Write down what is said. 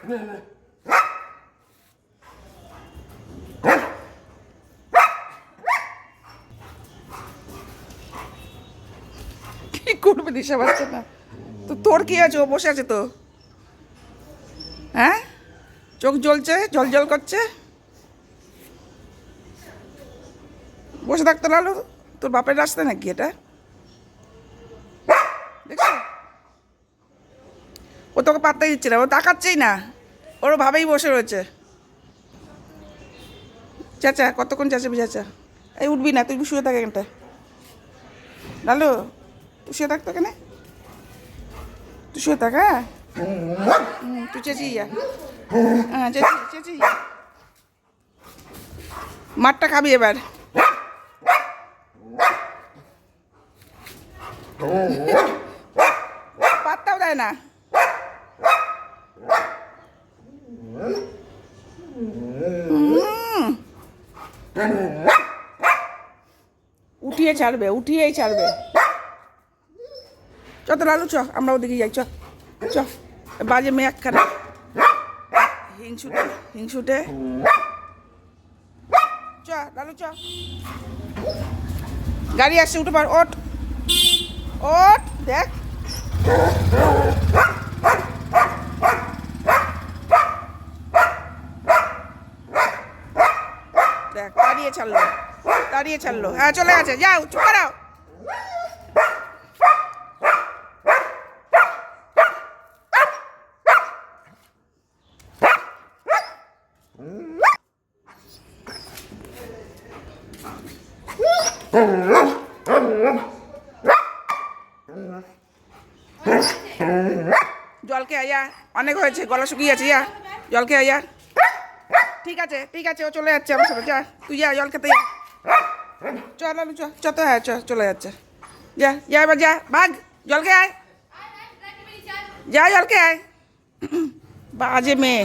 কি করবে দিশা পাচ্ছে না তো। তোর কি আছে? ও বসে আছে তো। হ্যাঁ, চোখ জ্বলছে, জল জল করছে। বসে থাকতে লালু, তোর বাপের রাস্তা নাকি এটা? দেখছো, ও তোকে পাত্তাই দিচ্ছে না, ও তাকাচ্ছেই না, ওরও ভাবেই বসে রয়েছে। চাচা কতক্ষণ চাচাবি চাচা? এই উঠবি না, তুই শুয়ে থাক এখানটা। লালু তুই শুয়ে থাকতো কেন? তুই শুয়ে থাক। হ্যাঁ তুই চেঁচিয়ে যা। হ্যাঁ চেঁচিয়ে যা। মাঠটা খাবি এবার। পাত্তাও দেয় না। উঠিয়ে ছাড়বে, উঠিয়েই ছাড়বে। চ তো লালু, চ আমরা ওদিকে যাই। চ চ, বাজে মেয়ে একখানা, হিংসুটে হিংসুটে। চ লালু চ, গাড়ি আসছে, উঠে পার, ওঠ ওঠ। দেখ দেখ, দাঁড়িয়ে ছাড়লো, দাঁড়িয়ে ছাড়লো। হ্যাঁ চলে গেছে, যাও চুপ করাও। জলকে আয়া, অনেক হয়েছে, গলা শুকিয়ে আছে। যা জলকে আয়া। ঠিক আছে ঠিক আছে, ও চলে যাচ্ছে আমার সাথে। যা তুই, যা জল খেতে যা। চল লালু চ, চ তো। হ্যাঁ চ, চলে যাচ্ছে। যা যা এবার যা, ভাগ, জলকে আয়, যা জলকে আয়। বাজে মেয়ে।